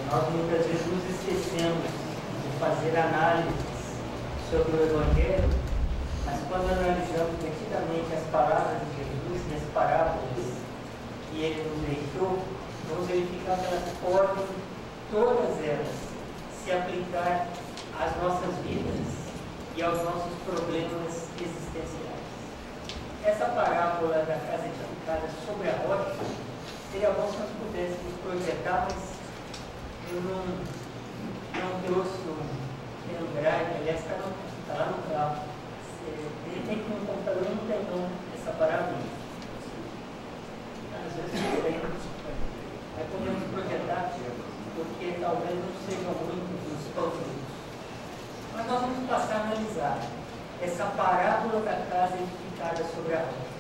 Nós muitas vezes nos esquecemos de fazer análises sobre o Evangelho, mas quando analisamos detidamente as palavras de Jesus e as parábolas que ele nos deixou, vamos verificar que elas podem, todas elas, se aplicar às nossas vidas e aos nossos problemas existenciais. Essa parábola da casa edificada sobre a rocha, seria bom se nós pudéssemos projetar, mas eu não trouxe um pendrive, aliás, está lá no carro. De repente, no computador não tem essa parábola. Às vezes não tem. Aí podemos projetar, porque talvez não sejam muitos os pauzinhos. Mas nós vamos passar a analisar essa parábola da casa edificada sobre a rocha.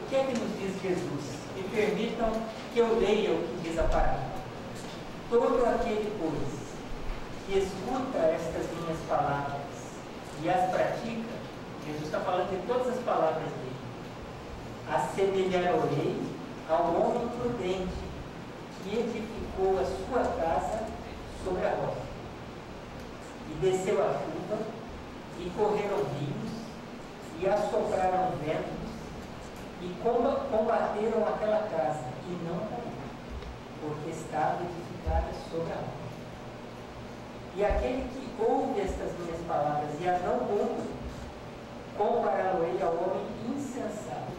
O que é que nos diz Jesus? Me permitam que eu leia o que diz a parábola. Todo aquele, pois, que escuta estas minhas palavras e as pratica, Jesus está falando de todas as palavras dele, assemelhar-ei ao homem prudente que edificou a sua casa sobre a rocha. E desceu a chuva, e correram rios, e assopraram ventos, e combateram aquela casa, e não caiu, porque estava edificada sobre a rocha. E aquele que ouve estas minhas palavras e as não cumpre, compará-lo-ei ao homem insensato,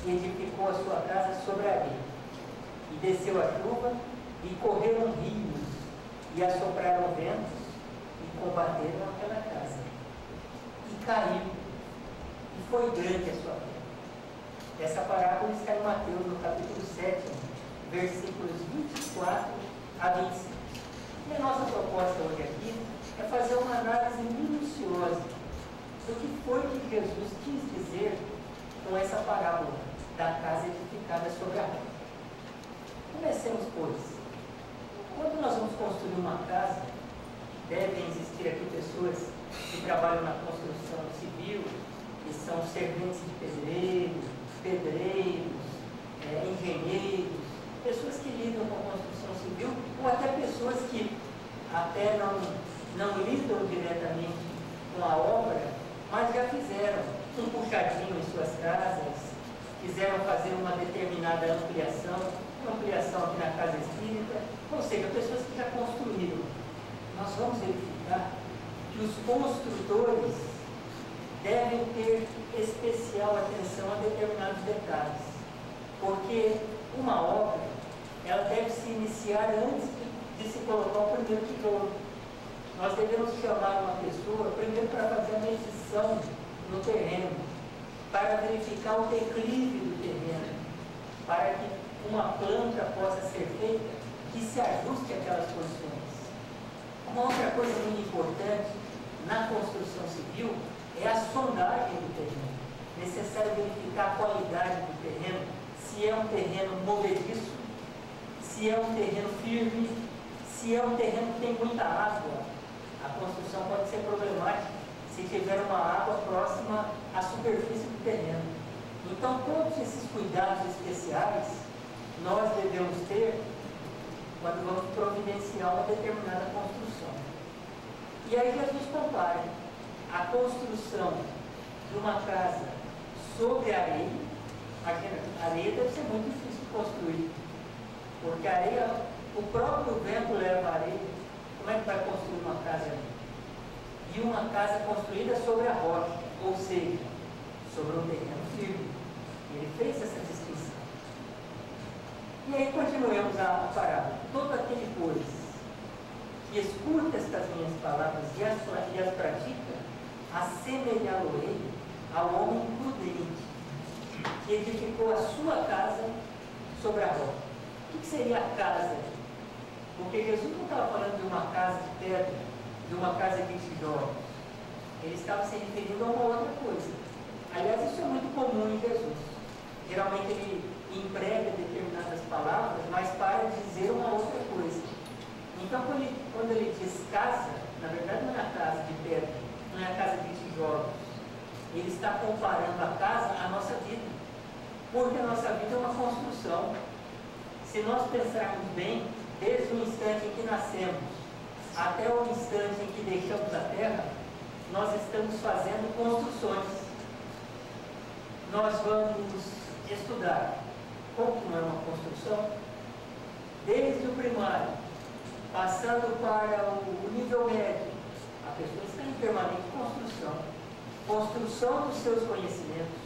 que edificou a sua casa sobre a areia. E desceu a chuva, e correram rios, e assopraram ventos, e combateram aquela casa. E caiu, e foi grande a sua queda. Essa parábola está em Mateus, no capítulo 7, versículos 24 a 25. E a nossa proposta hoje aqui é fazer uma análise minuciosa do que foi que Jesus quis dizer com essa parábola da casa edificada sobre a rocha. Comecemos, pois. Quando nós vamos construir uma casa, devem existir aqui pessoas que trabalham na construção civil, que são serventes de pedreiros, engenheiros, pessoas que lidam com a construção civil, ou até pessoas que até não lidam diretamente com a obra, mas já fizeram um puxadinho em suas casas, quiseram fazer uma determinada ampliação aqui na casa espírita, ou seja, pessoas que já construíram. Nós vamos verificar que os construtores devem ter especial atenção a determinados detalhes, porque uma obra, ela deve se iniciar antes de se colocar o primeiro tijolo. Nós devemos chamar uma pessoa, primeiro para fazer a medição no terreno, para verificar o declive do terreno, para que uma planta possa ser feita que se ajuste àquelas condições. Uma outra coisa muito importante na construção civil é a sondagem do terreno. É necessário verificar a qualidade do terreno, se é um terreno movediço, se é um terreno firme, se é um terreno que tem muita água. A construção pode ser problemática se tiver uma água próxima à superfície do terreno. Então, todos esses cuidados especiais nós devemos ter quando vamos providenciar uma determinada construção. E aí Jesus compara a construção de uma casa sobre a areia. Imagina, a areia deve ser muito difícil de construir, porque a areia, o próprio vento leva a areia. Como é que vai construir uma casa ali? E uma casa construída sobre a rocha, ou seja, sobre um terreno firme. Ele fez essa distinção. E aí continuemos a parábola. Todo aquele, pois, que escuta estas minhas palavras e as pratica, assemelhá-lo-ei ao homem prudente, que edificou a sua casa sobre a rocha. O que seria a casa? Porque Jesus não estava falando de uma casa de pedra, de uma casa de tijolos. Ele estava se referindo a uma outra coisa. Aliás, isso é muito comum em Jesus. Geralmente ele emprega determinadas palavras, mas para dizer uma outra coisa. Então, quando ele diz casa, na verdade não é a casa de pedra, não é a casa de tijolos. Ele está comparando a casa à nossa vida. Porque a nossa vida é uma construção. Se nós pensarmos bem, desde o instante em que nascemos até o instante em que deixamos a terra, nós estamos fazendo construções. Nós vamos estudar como é uma construção, desde o primário, passando para o nível médio. A pessoa está em permanente construção. Construção dos seus conhecimentos.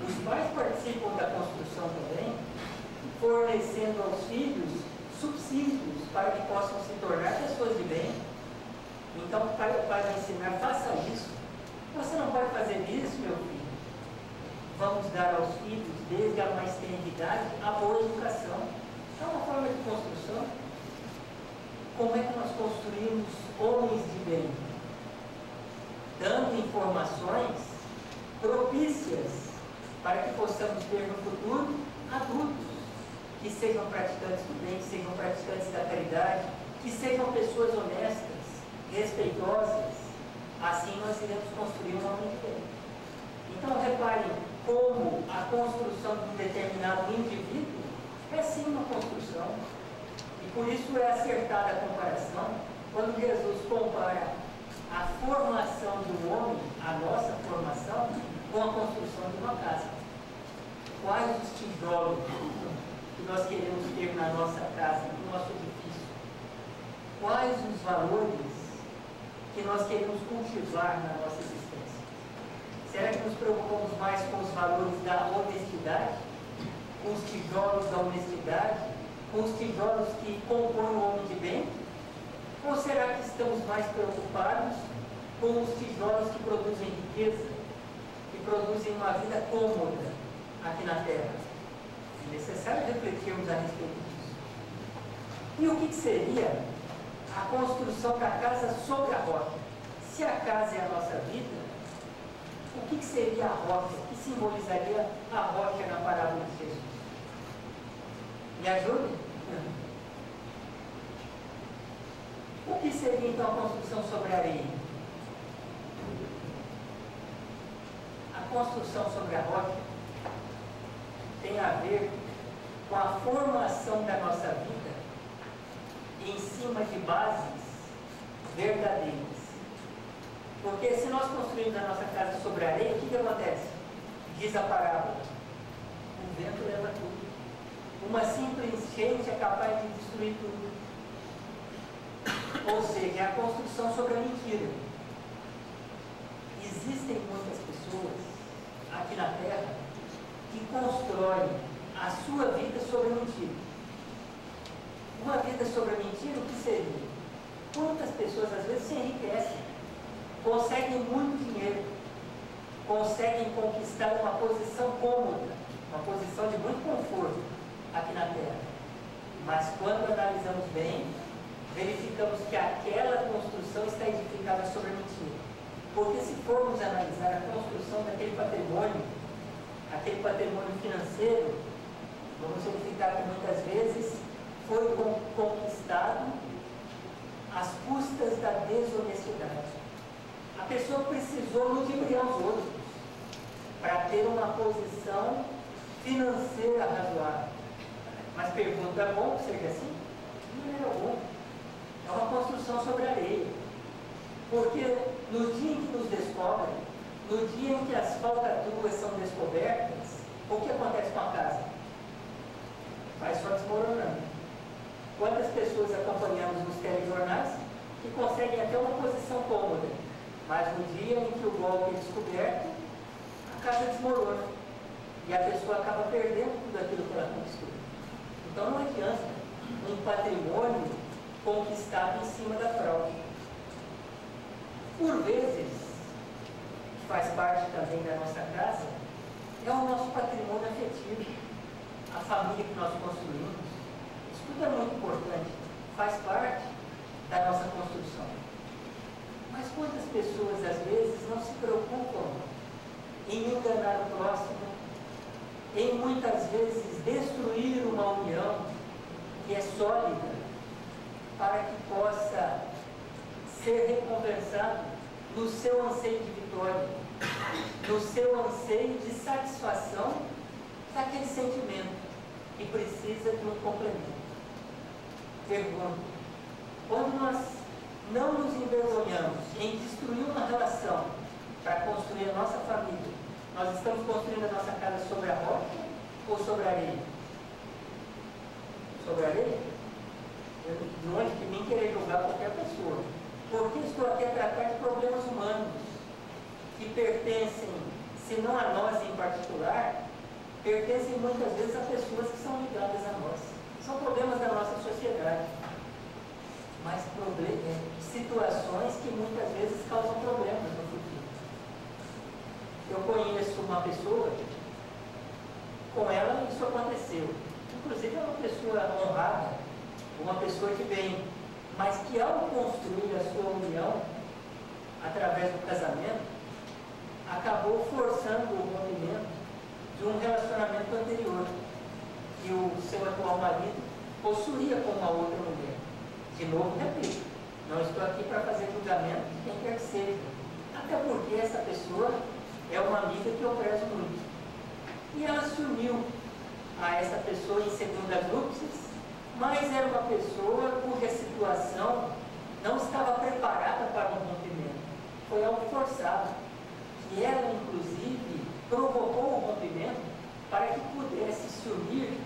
Os pais participam da construção também, fornecendo aos filhos subsídios para que possam se tornar pessoas de bem. Então o pai vai ensinar, faça isso. Você não pode fazer isso, meu filho. Vamos dar aos filhos, desde a mais tenra idade, a boa educação. É uma forma de construção. Como é que nós construímos homens de bem? Dando informações propícias para que possamos ter no futuro adultos que sejam praticantes do bem, que sejam praticantes da caridade, que sejam pessoas honestas, respeitosas. Assim nós iremos construir um homem de bem. Então reparem como a construção de um determinado indivíduo é sim uma construção. E por isso é acertada a comparação quando Jesus compara a formação do homem, a nossa formação, com a construção de uma casa. Quais os tijolos que nós queremos ter na nossa casa, no nosso edifício? Quais os valores que nós queremos cultivar na nossa existência? Será que nos preocupamos mais com os valores da honestidade? Com os tijolos da honestidade? Com os tijolos que compõem o homem de bem? Ou será que estamos mais preocupados com os tijolos que produzem riqueza, que produzem uma vida cômoda aqui na Terra? É necessário refletirmos a respeito disso. E o que seria a construção da casa sobre a rocha? Se a casa é a nossa vida, o que seria a rocha? O que simbolizaria a rocha na parábola de Jesus? Me ajude? O que seria então a construção sobre a areia? A construção sobre a rocha tem a ver com a formação da nossa vida em cima de bases verdadeiras. Porque se nós construímos a nossa casa sobre a areia, o que acontece? Diz a parábola: o vento leva tudo. Uma simples enchente é capaz de destruir tudo. Ou seja, é a construção sobre a mentira. Existem muitas pessoas aqui na Terra que constroem a sua vida sobre a mentira. Uma vida sobre a mentira, o que seria? Quantas pessoas às vezes se enriquecem, conseguem muito dinheiro, conseguem conquistar uma posição cômoda, uma posição de muito conforto aqui na Terra. Mas quando analisamos bem, verificamos que aquela construção está edificada sobre a mentira. Porque se formos analisar a construção daquele patrimônio financeiro, vamos verificar que muitas vezes foi conquistado às custas da desonestidade. A pessoa precisou ludibriar os outros para ter uma posição financeira razoável. Mas pergunta, é bom que seja assim? Não é bom. É uma construção sobre a areia. Porque no dia em que nos descobrem, no dia em que as falcatruas são descobertas, o que acontece com a casa? Vai só desmoronando. Quantas pessoas acompanhamos nos telejornais que conseguem até uma posição cômoda, mas no dia em que o golpe é descoberto, a casa desmorona e a pessoa acaba perdendo tudo aquilo que ela conquistou. Então não adianta um patrimônio conquistado em cima da fraude. Por vezes, que faz parte também da nossa casa, é o nosso patrimônio afetivo, a família que nós construímos. Isso tudo é muito importante, faz parte da nossa construção. Mas quantas pessoas às vezes não se preocupam em enganar o próximo, em muitas vezes destruir uma união que é sólida, para que possa ser recompensado no seu anseio de vitória, no seu anseio de satisfação daquele sentimento que precisa de um complemento. pergunto: quando nós não nos envergonhamos em destruir uma relação para construir a nossa família, nós estamos construindo a nossa casa sobre a rocha ou sobre a areia? Sobre a areia? De longe de mim querer julgar qualquer pessoa. Porque estou aqui a tratar de problemas humanos que pertencem, se não a nós em particular, pertencem muitas vezes a pessoas que são ligadas a nós. São problemas da nossa sociedade, mas situações que muitas vezes causam problemas no futuro. Eu conheço uma pessoa, com ela isso aconteceu. Inclusive é uma pessoa honrada, uma pessoa de bem, mas que ao construir a sua união, através do casamento, acabou forçando o rompimento de um relacionamento anterior, que o seu atual marido possuía com uma outra mulher. De novo, repito, não estou aqui para fazer julgamento de quem quer que seja, até porque essa pessoa é uma amiga que eu prezo muito. E ela se uniu a essa pessoa em segundas núpcias, mas era uma pessoa cuja situação não estava preparada para um rompimento. Foi algo forçado. E ela, inclusive, provocou o rompimento para que pudesse se unir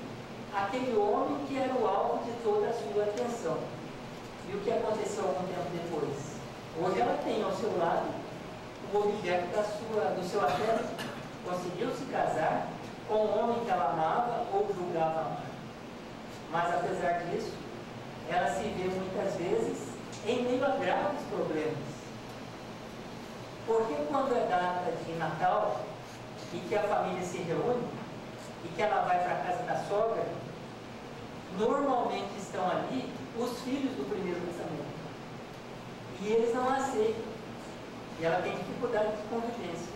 àquele homem que era o alvo de toda a sua atenção. E o que aconteceu algum tempo depois? Hoje ela tem ao seu lado o objeto do seu afeto. Conseguiu se casar com um homem que ela amava ou julgava amar. Mas apesar disso, ela se vê muitas vezes em meio a graves problemas. Porque quando é data de Natal e que a família se reúne e que ela vai para a casa da sogra, normalmente estão ali os filhos do primeiro casamento. E eles não aceitam. E ela tem dificuldade de convivência.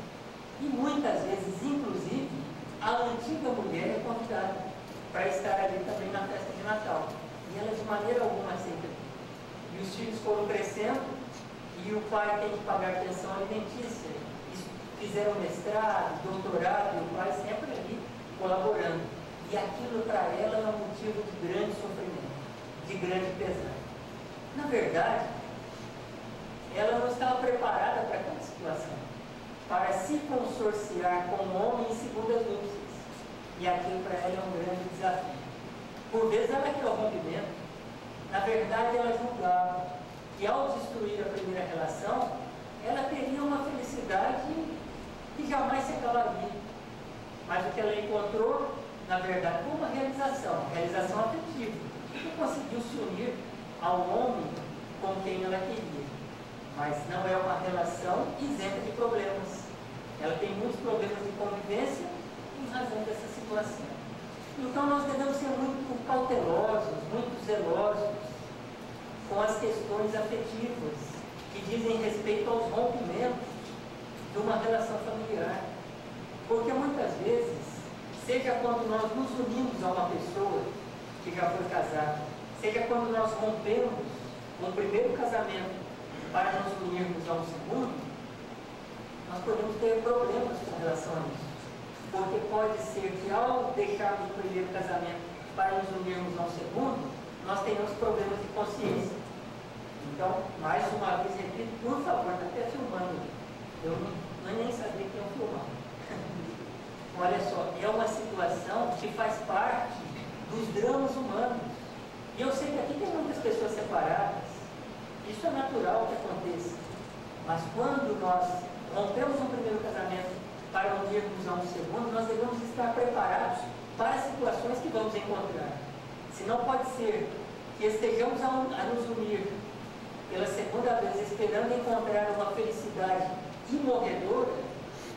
E muitas vezes, inclusive, a antiga mulher é convidada para estar ali também na festa de Natal. E ela de maneira alguma aceita. E os filhos foram crescendo e o pai tem que pagar pensão alimentícia. Fizeram mestrado, doutorado, e o pai sempre ali colaborando. E aquilo para ela é um motivo de grande sofrimento, de grande pesar. Na verdade, ela não estava preparada para aquela situação, para se consorciar com um homem em segundas núpcias. E aquilo para ela é um grande desafio. Por vezes ela quer o rompimento. Na verdade, ela julgava que ao destruir a primeira relação, ela teria uma felicidade que jamais se acabaria. Mas o que ela encontrou, na verdade, foi uma realização afetiva, que conseguiu se unir ao homem com quem ela queria. Mas não é uma relação isenta de problemas. Ela tem muitos problemas de convivência em razão dessa situação. Então nós devemos ser muito cautelosos, muito zelosos com as questões afetivas que dizem respeito aos rompimentos de uma relação familiar. Porque muitas vezes, seja quando nós nos unimos a uma pessoa que já foi casada, seja quando nós rompemos um primeiro casamento para nos unirmos a um segundo, nós podemos ter problemas com relação a isso. Porque pode ser que ao deixarmos o primeiro casamento para nos unirmos a um segundo, nós tenhamos problemas de consciência. Então, mais uma vez, repito, por favor, está até filmando. Eu nem sabia que iam filmar. Olha só, é uma situação que faz parte dos dramas humanos. E eu sei que aqui tem muitas pessoas separadas. Isso é natural que aconteça. Mas quando nós rompemos um primeiro casamento para unirmos a um segundo, nós devemos estar preparados para as situações que vamos encontrar. Senão pode ser que estejamos a nos unir pela segunda vez, esperando encontrar uma felicidade imorredora,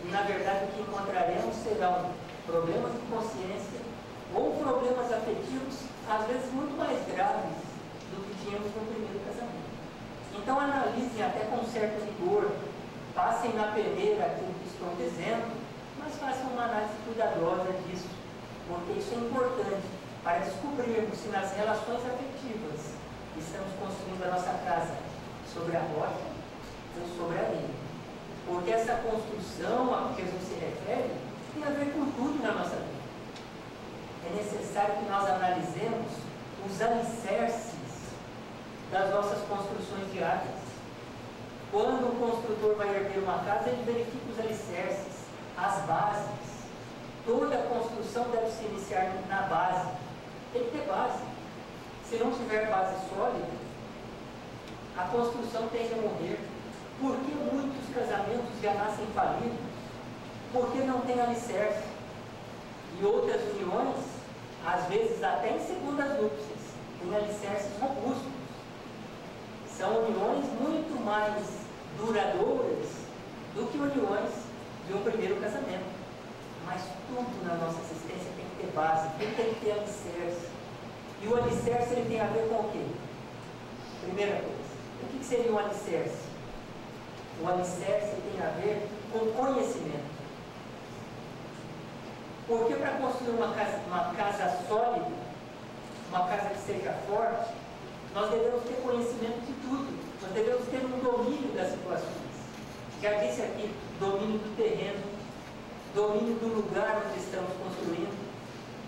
e na verdade o que encontraremos serão problemas de consciência ou problemas afetivos, às vezes muito mais graves do que tínhamos no primeiro casamento. Então analisem até com certo rigor, passem na peneira aquilo que estou dizendo, mas façam uma análise cuidadosa disso, porque isso é importante para descobrirmos se nas relações afetivas estamos construindo a nossa casa sobre a rocha ou sobre a areia. Porque essa construção a que Jesus se refere tem a ver com tudo na nossa vida. É necessário que nós analisemos os alicerces das nossas construções diárias. Quando o construtor vai erguer uma casa, ele verifica os alicerces, as bases. Toda a construção deve se iniciar na base. Tem que ter base. Se não tiver base sólida, a construção tende a morrer. Por que muitos casamentos já nascem falidos? Porque não tem alicerce. E outras uniões, às vezes até em segundas núpcias, têm alicerces robustos. São uniões muito mais duradouras do que uniões de um primeiro casamento. Mas tudo na nossa existência tem que ter base, tudo tem que ter alicerce. E o alicerce ele tem a ver com o quê? Primeira coisa, o que seria um alicerce? O alicerce tem a ver com conhecimento. Porque para construir uma casa sólida, uma casa que seja forte, nós devemos ter conhecimento de tudo. Nós devemos ter um domínio das situações. Já disse aqui, domínio do terreno, domínio do lugar onde estamos construindo.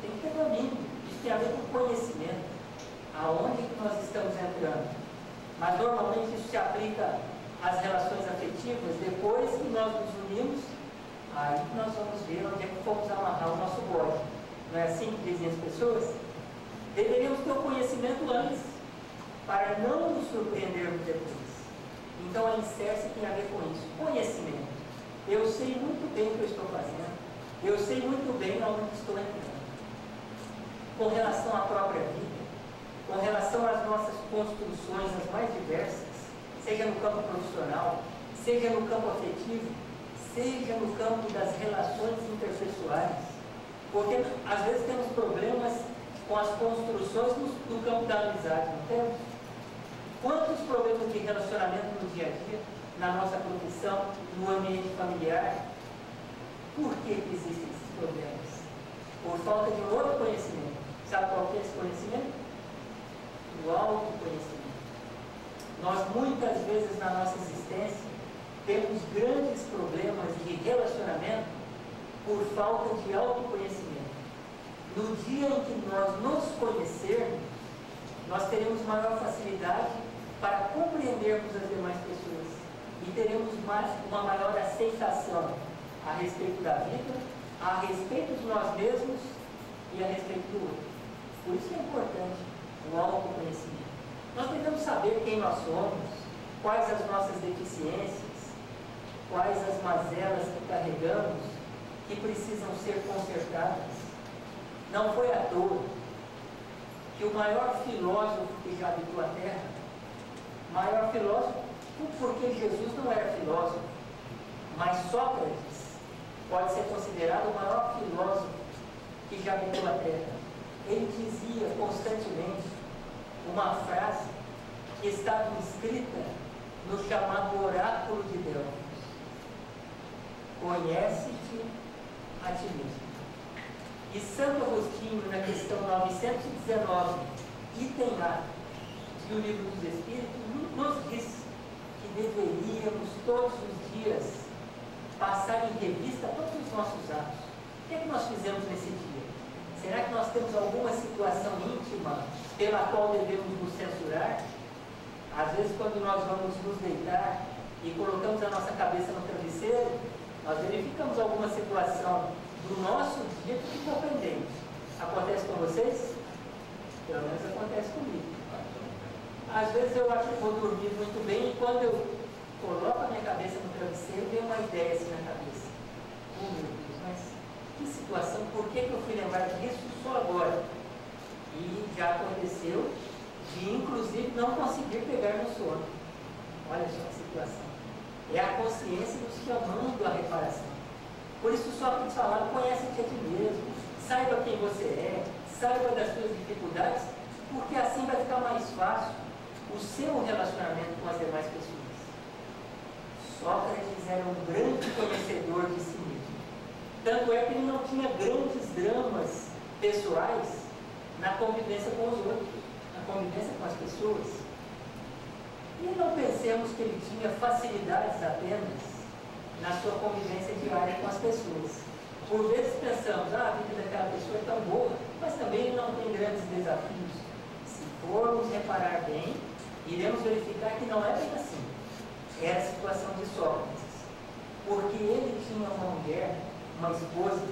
Tem que ter domínio. Isso tem a ver com conhecimento. Aonde que nós estamos entrando. Mas normalmente isso se aplica às relações afetivas. Depois que nós nos unimos, aí nós vamos ver onde é que fomos amarrar o nosso bode. Não é assim que dizem as pessoas? Deveríamos ter o conhecimento antes, para não nos surpreendermos depois. Então a alicerce tem a ver com isso. Conhecimento. Eu sei muito bem o que eu estou fazendo. Eu sei muito bem aonde estou entrando. Com relação à própria vida, com relação às nossas construções, as mais diversas, seja no campo profissional, seja no campo afetivo, seja no campo das relações interpessoais. Porque às vezes temos problemas com as construções no campo da amizade, não temos? Quantos problemas de relacionamento no dia a dia, na nossa profissão, no ambiente familiar? Por que existem esses problemas? Por falta de um outro conhecimento. Sabe qual que é esse conhecimento? O autoconhecimento. Nós muitas vezes na nossa existência temos grandes problemas de relacionamento por falta de autoconhecimento. No dia em que nós nos conhecermos, nós teremos maior facilidade para compreendermos as demais pessoas e teremos uma maior aceitação a respeito da vida, a respeito de nós mesmos e a respeito do outro. Por isso que é importante o autoconhecimento. Nós devemos saber quem nós somos, quais as nossas deficiências, quais as mazelas que carregamos, que precisam ser consertadas. Não foi à toa que o maior filósofo que já habitou a Terra, maior filósofo, porque Jesus não era filósofo, mas Sócrates pode ser considerado o maior filósofo que já habitou a Terra. Ele dizia constantemente uma frase que estava escrita no chamado Oráculo de Delfos: conhece-te a ti mesmo. E Santo Agostinho, na questão 919, item A do Livro dos Espíritos, nos diz que deveríamos todos os dias passar em revista todos os nossos atos. O que é que nós fizemos nesse dia? Será que nós temos alguma situação íntima pela qual devemos nos censurar? Às vezes, quando nós vamos nos deitar e colocamos a nossa cabeça no travesseiro, nós verificamos alguma situação do nosso dia que ficou pendente. Acontece com vocês? Pelo menos acontece comigo. Às vezes eu acho que vou dormir muito bem e quando eu coloco a minha cabeça no travesseiro, vem uma ideia assim na cabeça. Oh meu Deus, mas que situação, por que eu fui lembrar disso só agora? E já aconteceu de inclusive não conseguir pegar no sono. Olha só a situação. É a consciência nos chamando à reparação. Por isso Sócrates falava: conhece-te a ti mesmo, saiba quem você é, saiba das suas dificuldades, porque assim vai ficar mais fácil o seu relacionamento com as demais pessoas. Sócrates era um grande conhecedor de si mesmo. Tanto é que ele não tinha grandes dramas pessoais na convivência com os outros, na convivência com as pessoas. E não pensemos que ele tinha facilidades apenas na sua convivência diária com as pessoas. Por vezes pensamos: a vida daquela pessoa é tão boa, mas também ele não tem grandes desafios. Se formos reparar bem, iremos verificar que não é bem assim. Era a situação de Sócrates. Porque ele tinha uma mulher, uma esposa,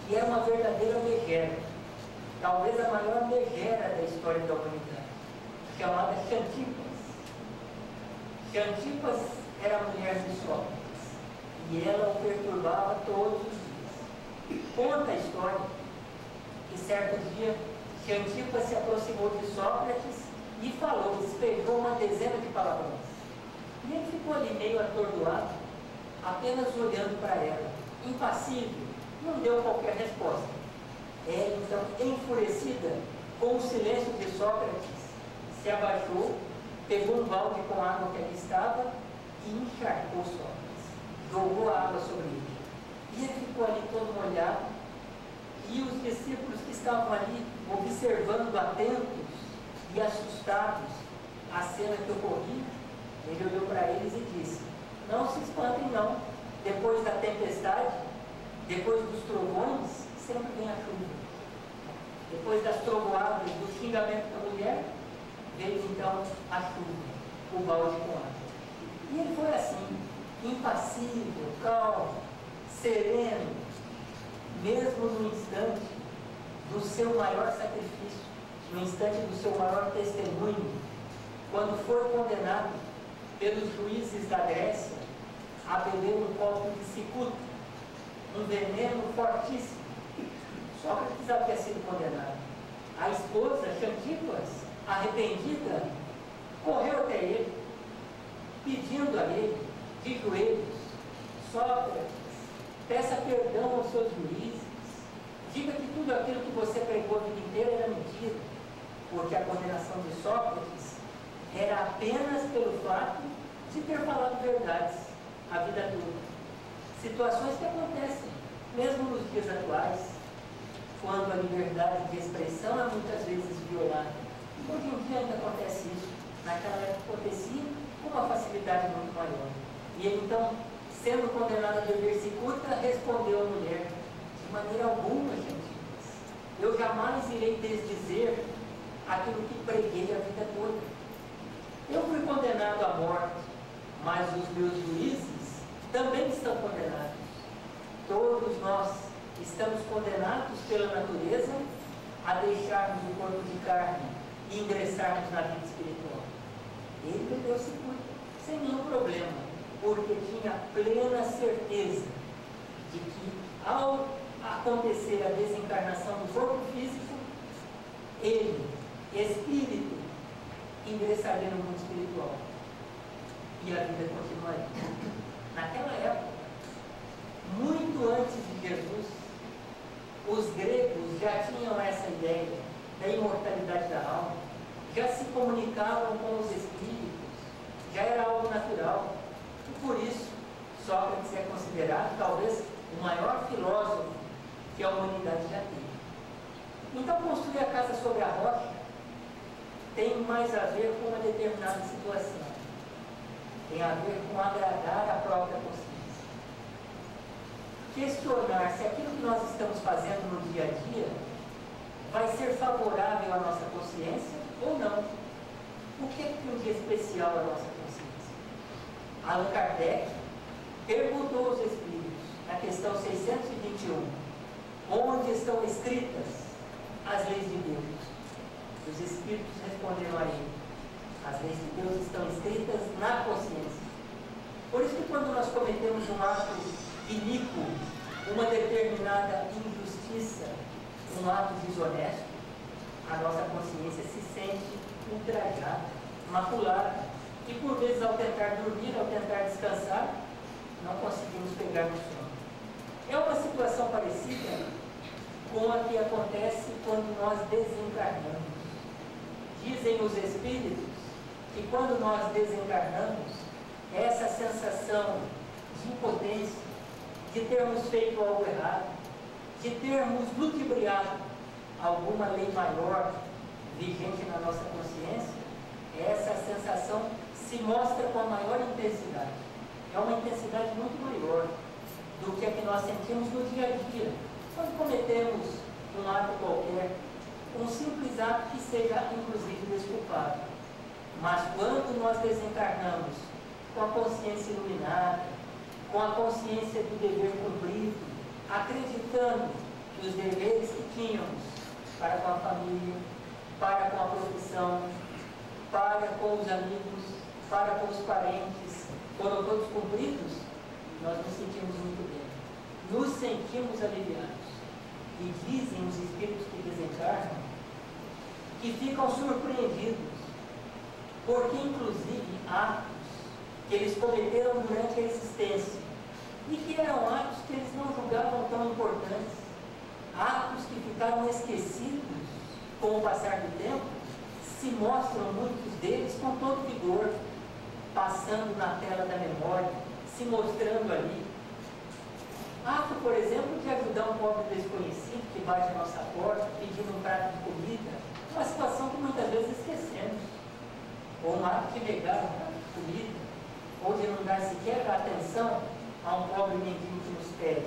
que era uma verdadeira megera, talvez a maior megera da história da humanidade, chamada Xantipas. Xantipas era a mulher de Sócrates, e ela o perturbava todos os dias. Conta a história que certo dia Xantipas se aproximou de Sócrates e falou, despejou uma dezena de palavrões. E ele ficou ali meio atordoado, apenas olhando para ela, impassível, não deu qualquer resposta. Ela, então, enfurecida com o silêncio de Sócrates, se abaixou, pegou um balde com água que ali estava e encharcou Sócrates, jogou a água sobre ele. E ele ficou ali todo molhado, e os discípulos que estavam ali observando, atentos e assustados a cena que ocorria, ele olhou para eles e disse: não se espantem não, depois da tempestade, depois dos trovões, sempre vem a chuva. Depois das trovoadas, do xingamento da mulher, veio então a chuva, o balde com água. E ele foi assim, impassível, calmo, sereno, mesmo no instante do seu maior sacrifício, no instante do seu maior testemunho, quando foi condenado pelos juízes da Grécia a beber um copo de cicuta, um veneno fortíssimo. Sócrates havia sido condenado. A esposa, Xantipas, arrependida, correu até ele, pedindo a ele, de joelhos: Sócrates, peça perdão aos seus juízes, diga que tudo aquilo que você pregou a vida inteira era mentira, porque a condenação de Sócrates era apenas pelo fato de ter falado verdades a vida toda. Situações que acontecem, mesmo nos dias atuais, quando a liberdade de expressão é muitas vezes violada. Hoje em dia ainda acontece isso, naquela época acontecia com uma facilidade muito maior. E ele então, sendo condenado a beber cicuta, respondeu à mulher: de maneira alguma, gente, eu jamais irei desdizer aquilo que preguei a vida toda. Eu fui condenado à morte, mas os meus juízes também estão condenados. Todos nós estamos condenados pela natureza a deixarmos o corpo de carne e ingressarmos na vida espiritual. Ele bebeu cicuta, sem nenhum problema, porque tinha plena certeza de que, ao acontecer a desencarnação do corpo físico, ele, espírito, ingressaria no mundo espiritual e a vida continuaria. Naquela época, muito antes de Jesus, os gregos já tinham essa ideia da imortalidade da alma, já se comunicavam com os espíritos, já era algo natural. E por isso, Sócrates é considerado talvez o maior filósofo que a humanidade já teve. Então, construir a casa sobre a rocha tem mais a ver com uma determinada situação. Tem a ver com agradar a própria consciência. Questionar se aquilo que nós estamos fazendo no dia a dia vai ser favorável à nossa consciência ou não. O que é que tem um dia especial à nossa consciência? Allan Kardec perguntou aos espíritos, na questão 621, onde estão escritas as leis de Deus? Os espíritos responderam a ele: as leis de Deus estão escritas na consciência. Por isso que quando nós cometemos um ato iníquo, uma determinada injustiça, um ato desonesto, a nossa consciência se sente ultrajada, maculada, e por vezes ao tentar dormir, ao tentar descansar, não conseguimos pegar no sono. É uma situação parecida com a que acontece quando nós desencarnamos. Dizem os espíritos que quando nós desencarnamos, essa sensação de impotência, de termos feito algo errado, de termos ludibriado alguma lei maior vigente na nossa consciência, essa sensação se mostra com a maior intensidade. É uma intensidade muito maior do que a que nós sentimos no dia a dia, quando cometemos um ato qualquer, um simples ato que seja inclusive desculpado. Mas quando nós desencarnamos com a consciência iluminada, com a consciência do dever cumprido, acreditando que os deveres que tínhamos para com a família, para com a profissão, para com os amigos, para com os parentes, foram todos cumpridos, nós nos sentimos muito bem. Nos sentimos aliviados. E dizem os espíritos que desencarnam que ficam surpreendidos, porque inclusive atos que eles cometeram durante a existência e que eram atos que eles não julgavam tão importantes, atos que ficaram esquecidos com o passar do tempo, se mostram muitos deles com todo vigor, passando na tela da memória, se mostrando ali. Ato, por exemplo, de ajudar um pobre desconhecido que bate à nossa porta pedindo um prato de comida, uma situação que muitas vezes esquecemos. Ou um ato de negar um prato de comida, ou de não dar sequer atenção a um pobre mendigo que nos pede.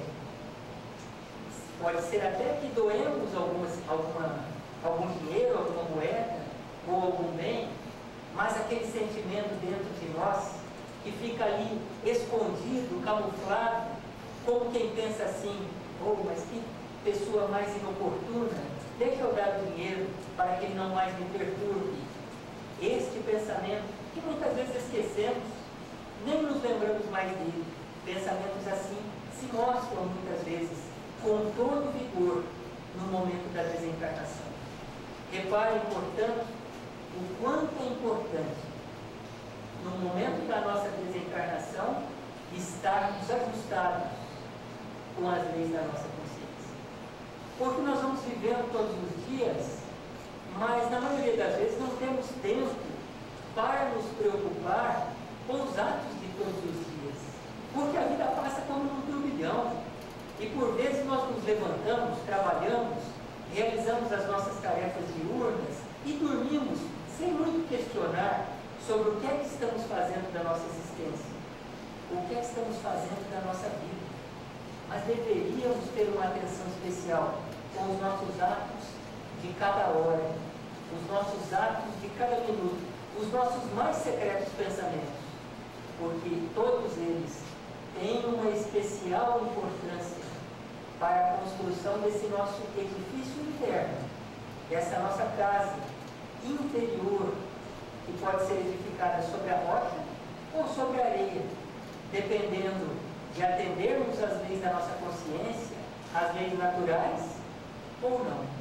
Pode ser até que doemos algum dinheiro, alguma moeda, ou algum bem, mas aquele sentimento dentro de nós, que fica ali escondido, camuflado, como quem pensa assim, oh, mas que pessoa mais inoportuna, deixa eu dar o dinheiro para que ele não mais me perturbe. Este pensamento, que muitas vezes esquecemos, nem nos lembramos mais dele, pensamentos assim se mostram muitas vezes com todo vigor no momento da desencarnação. Reparem, portanto, o quanto é importante, no momento da nossa desencarnação, estarmos ajustados com as leis da nossa consciência. Porque nós vamos vivendo todos os dias, mas na maioria das vezes não temos tempo para nos preocupar com os atos de todos os dias. Porque a vida passa como num turbilhão. E por vezes nós nos levantamos, trabalhamos, realizamos as nossas tarefas diurnas e dormimos sem muito questionar sobre o que é que estamos fazendo da nossa existência, o que é que estamos fazendo da nossa vida. Mas deveríamos ter uma atenção especial com os nossos atos de cada hora, os nossos atos de cada minuto, os nossos mais secretos pensamentos, porque todos eles têm uma especial importância para a construção desse nosso edifício interno, dessa nossa casa interior, que pode ser edificada sobre a rocha ou sobre a areia, dependendo de atendermos às leis da nossa consciência, às leis naturais ou não.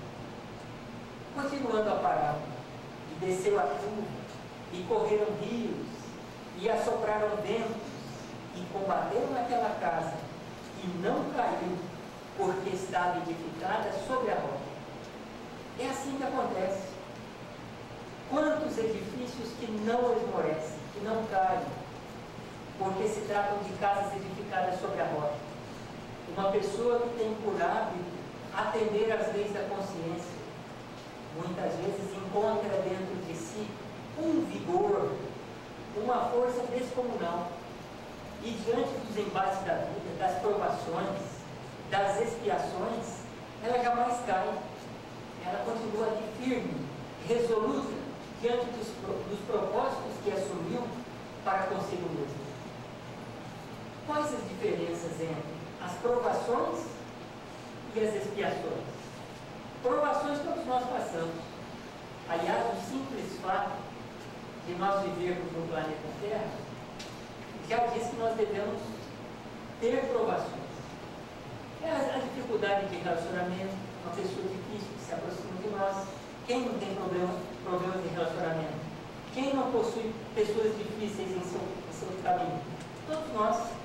Continuando a parábola, e desceu a chuva, e correram rios, e assopraram ventos, e combateram aquela casa, e não caiu, porque estava edificada sobre a rocha. É assim que acontece. Quantos edifícios que não esmorecem, que não caem, porque se tratam de casas edificadas sobre a rocha. Uma pessoa que tem por hábito atender às leis da consciência, muitas vezes encontra dentro de si um vigor, uma força descomunal. E diante dos embates da vida, das provações, das expiações, ela jamais cai. Ela continua ali firme, resoluta, diante dos propósitos que assumiu para consigo mesmo. Quais as diferenças entre as provações e as expiações? Provações todos nós passamos. Aliás, o simples fato de nós vivermos no planeta Terra já diz que nós devemos ter provações. É a dificuldade de relacionamento, uma pessoa difícil que se aproxima de nós. Quem não tem problemas de relacionamento? Quem não possui pessoas difíceis em seu caminho? Todos nós.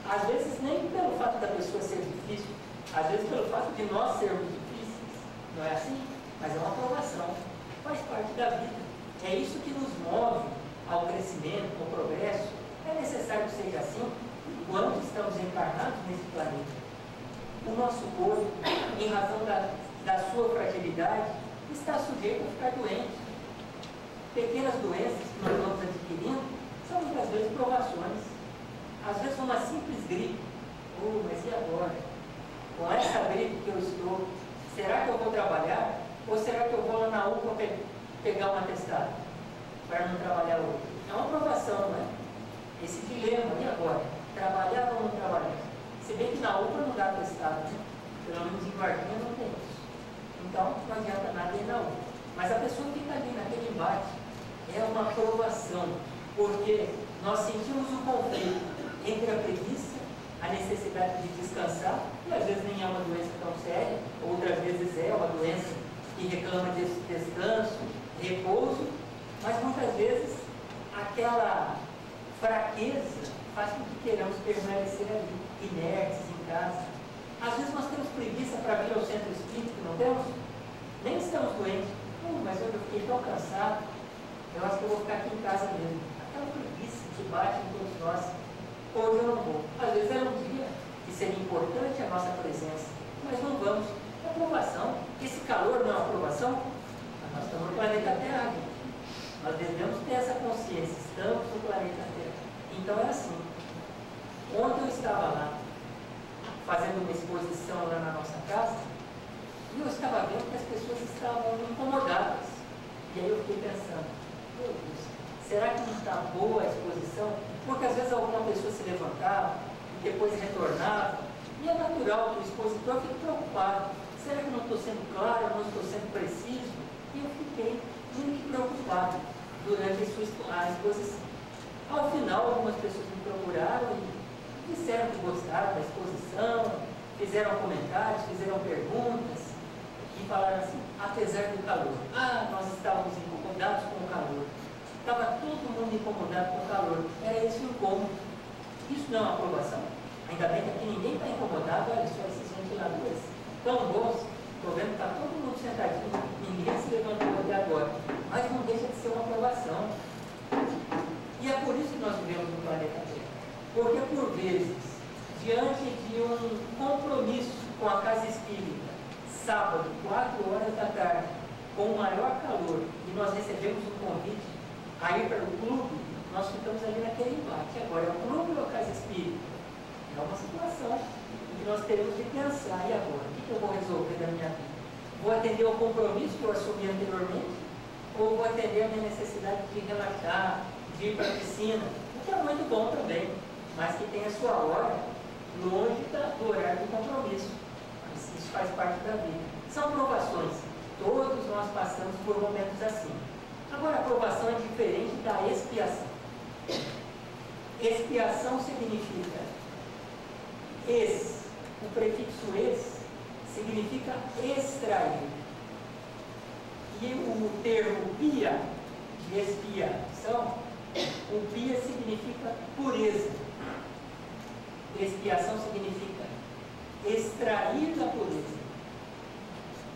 Às vezes nem pelo fato da pessoa ser difícil, às vezes pelo fato de nós sermos difíceis. Não é assim? Mas é uma provação. Faz parte da vida. É isso que nos move ao crescimento, ao progresso. É necessário que seja assim enquanto estamos encarnados nesse planeta. O nosso corpo, em razão da sua fragilidade, está sujeito a ficar doente. Pequenas doenças que nós vamos adquirindo são muitas vezes provações. Às vezes uma simples gripe. Mas e agora? Com essa gripe que eu estou, será que eu vou trabalhar? Ou será que eu vou lá na UPA pegar um atestado? para não trabalhar hoje. É uma provação, não é? Esse dilema, e agora? Trabalhar ou não trabalhar? Se bem que na UPA não dá atestado, né? Pelo menos em Varginha não tem isso. Então, não adianta nada ir na UPA. Mas a pessoa fica ali naquele embate. É uma provação, porque nós sentimos o conflito entre a preguiça, a necessidade de descansar, e às vezes nem é uma doença tão séria, outras vezes é uma doença que reclama de descanso, repouso, mas muitas vezes aquela fraqueza faz com que queiramos permanecer ali, inertes em casa. Às vezes nós temos preguiça para vir ao centro espírita, não temos? Nem estamos doentes. Mas hoje eu fiquei tão cansado, eu acho que eu vou ficar aqui em casa mesmo. Aquela preguiça que bate em todos nós. Hoje eu não vou. Às vezes é um dia que seria importante a nossa presença, mas não vamos. É aprovação. Esse calor não é uma aprovação? Nós estamos no planeta Terra. Nós devemos ter essa consciência. Estamos no planeta Terra. Então é assim. Ontem eu estava lá, fazendo uma exposição lá na nossa casa, e eu estava vendo que as pessoas estavam incomodadas. E aí eu fiquei pensando, meu Deus, será que não está boa a exposição? Porque às vezes alguma pessoa se levantava e depois retornava. E é natural que o expositor fique preocupado. Será que eu não estou sendo claro, eu não estou sendo preciso? E eu fiquei muito preocupado durante a exposição. Ao final, algumas pessoas me procuraram e disseram que gostaram da exposição, fizeram comentários, fizeram perguntas. E falaram assim, apesar do calor. Nós estávamos incomodados com o calor. Estava todo mundo incomodado com o calor. Era esse o incômodo. Isso não é uma aprovação. Ainda bem que aqui ninguém está incomodado. Olha só esses ventiladores tão bons. Estou vendo que está todo mundo sentadinho. Ninguém se levantou até agora. Mas não deixa de ser uma aprovação. E é por isso que nós vivemos no planeta Terra. Porque por vezes, diante de um compromisso com a casa espírita, sábado, 4 horas da tarde, com o maior calor, e nós recebemos um convite a ir para o clube, nós ficamos ali naquele embate. Agora, é o clube ou a casa espírita? É uma situação em que nós teremos que pensar, e agora? O que eu vou resolver na minha vida? Vou atender ao compromisso que eu assumi anteriormente, ou vou atender a minha necessidade de relaxar, de ir para a piscina, o que é muito bom também, mas que tem a sua hora longe do horário do compromisso. Isso faz parte da vida. São provações. Todos nós passamos por momentos assim. Agora, a provação é diferente da expiação. Expiação significa o prefixo significa extrair. E o termo pia, de expiação, o pia significa pureza. Expiação significa extrair da pureza.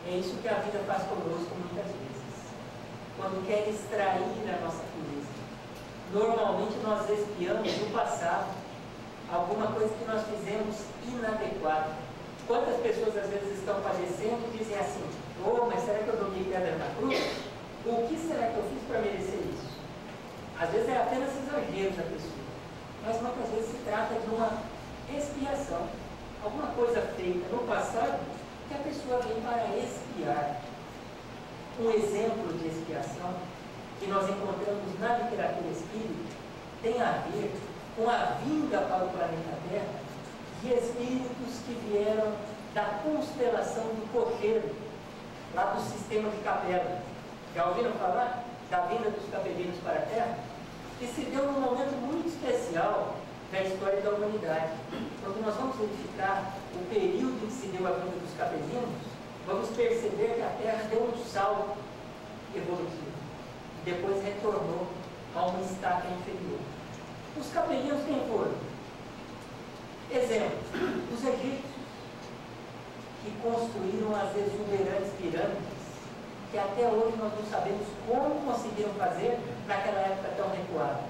É isso que a vida faz conosco muitas vezes. Quando quer extrair a nossa pureza. Normalmente nós expiamos no passado alguma coisa que nós fizemos inadequada. Quantas pessoas às vezes estão padecendo e dizem assim, mas será que eu joguei pedra na cruz? O que será que eu fiz para merecer isso? Às vezes é apenas exagero da pessoa. Mas muitas vezes se trata de uma expiação. Alguma coisa feita no passado que a pessoa vem para expiar. Um exemplo de expiação que nós encontramos na literatura espírita tem a ver com a vinda para o planeta Terra de espíritos que vieram da constelação do Cocheiro, lá do sistema de Capela. Já ouviram falar da vinda dos capelinos para a Terra? Que se deu num momento muito especial da história da humanidade. Quando nós vamos verificar o período em que se deu a vinda dos capelinos, vamos perceber que a Terra deu um salto evolutivo. E depois retornou a uma estaca inferior. Os capelinos quem foram? Exemplo, os egípcios, que construíram as exuberantes pirâmides, que até hoje nós não sabemos como conseguiram fazer naquela época tão recuada.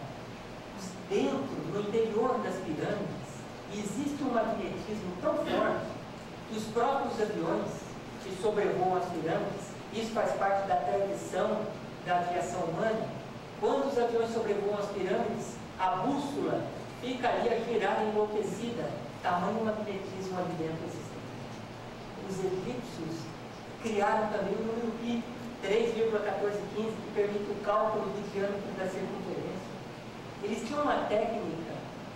Dentro, no interior das pirâmides, existe um magnetismo tão forte que os próprios aviões que sobrevoam as pirâmides, isso faz parte da tradição da aviação humana, quando os aviões sobrevoam as pirâmides, a bússola fica ali a girar enlouquecida, tamanho magnetismo ali dentro existente. Os egípcios criaram também o número pi, 3,1415, que permite o cálculo do diâmetro da circunferência. Eles tinham uma técnica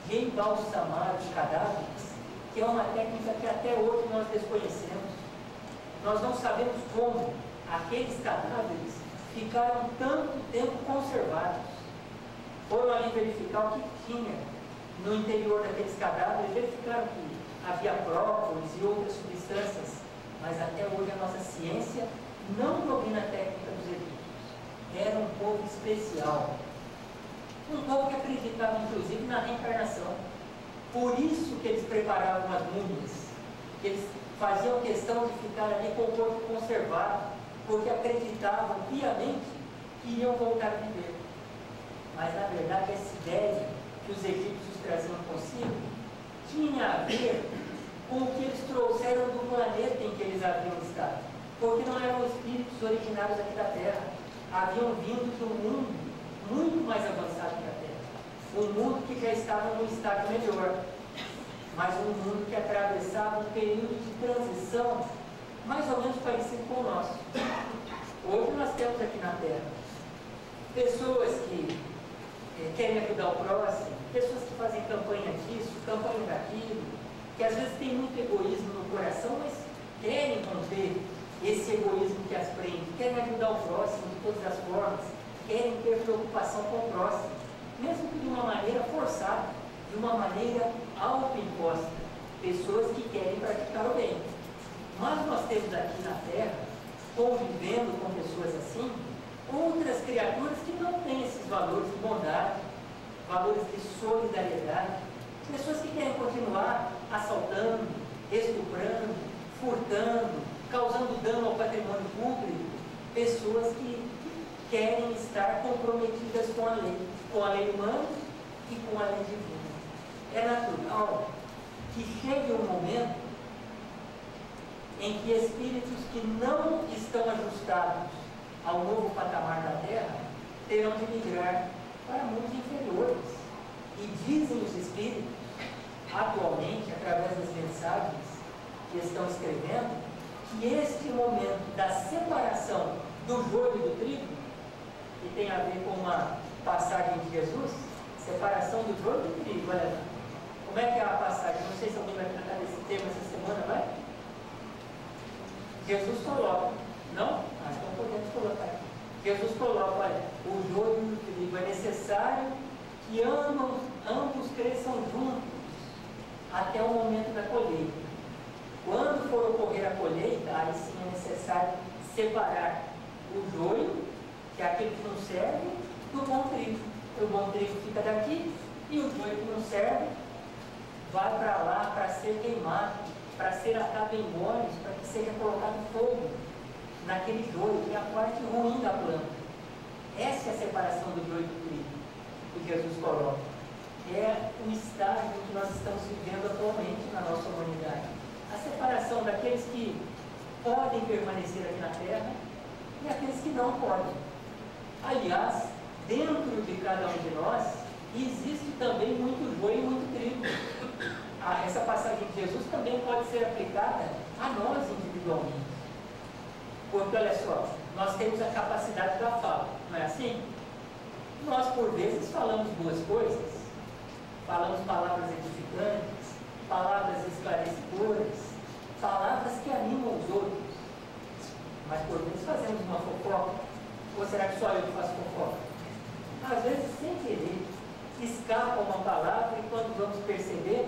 de embalsamar os cadáveres, que é uma técnica que até hoje nós desconhecemos. Nós não sabemos como aqueles cadáveres ficaram tanto tempo conservados. Foram ali verificar o que tinha no interior daqueles cadáveres, verificaram que havia própolis e outras substâncias, mas até hoje a nossa ciência não domina a técnica dos egípcios. Era um povo especial, um povo que acreditava inclusive na reencarnação. Por isso que eles preparavam as múmias, que eles faziam questão de ficar ali com o corpo conservado, porque acreditavam piamente que iriam voltar a viver. Mas na verdade essa ideia que os egípcios traziam consigo tinha a ver com o que eles trouxeram do planeta em que eles haviam estado, porque não eram espíritos originários aqui da Terra, haviam vindo de um mundo muito mais avançado que a Terra, um mundo que já estava num estado melhor, mas um mundo que atravessava um período de transição mais ou menos parecido com o nosso. Hoje nós temos aqui na Terra pessoas que querem ajudar o próximo, pessoas que fazem campanha disso, campanha daquilo, que às vezes têm muito egoísmo no coração, mas querem romper esse egoísmo que as prende, querem ajudar o próximo de todas as formas, querem ter preocupação com o próximo, mesmo que de uma maneira forçada, de uma maneira autoimposta, pessoas que querem praticar o bem. Mas nós temos aqui na Terra, convivendo com pessoas assim, outras criaturas que não têm esses valores de bondade, valores de solidariedade, pessoas que querem continuar assaltando, estuprando, furtando, causando dano ao patrimônio público, pessoas que querem estar comprometidas com a lei humana e com a lei divina. É natural que chegue um momento em que espíritos que não estão ajustados ao novo patamar da Terra terão de migrar para mundos inferiores. E dizem os espíritos, atualmente, através das mensagens que estão escrevendo, que este momento da separação do joio e do trigo, que tem a ver com uma passagem de Jesus, separação do joio e do trigo, olha lá. Como é que é a passagem? Não sei se alguém vai tratar desse tema essa semana, vai? Jesus coloca, não? Então podemos colocar aqui. Jesus coloca, olha, o joio e o trigo, é necessário que ambos cresçam juntos até o momento da colheita. Quando for ocorrer a colheita, aí sim é necessário separar o joio, que é aquele que não serve, do bom trigo. O bom trigo fica daqui e o joio que não serve vai para lá para ser queimado, para ser atado em molhos, para que seja colocado fogo naquele joio, que é a parte ruim da planta. Essa é a separação do joio do trigo que Jesus coloca. É o estágio que nós estamos vivendo atualmente na nossa humanidade. A separação daqueles que podem permanecer aqui na Terra e aqueles que não podem. Aliás, dentro de cada um de nós, existe também muito joio e muito trigo. Essa passagem de Jesus também pode ser aplicada a nós individualmente. Porque, olha só, nós temos a capacidade da fala, não é assim? Nós, por vezes, falamos boas coisas, falamos palavras edificantes, palavras esclarecedoras, palavras que animam os outros. Mas, por vezes, fazemos uma fofoca. Ou será que só eu que faço fofoca? Às vezes, sem querer, escapa uma palavra e, quando vamos perceber,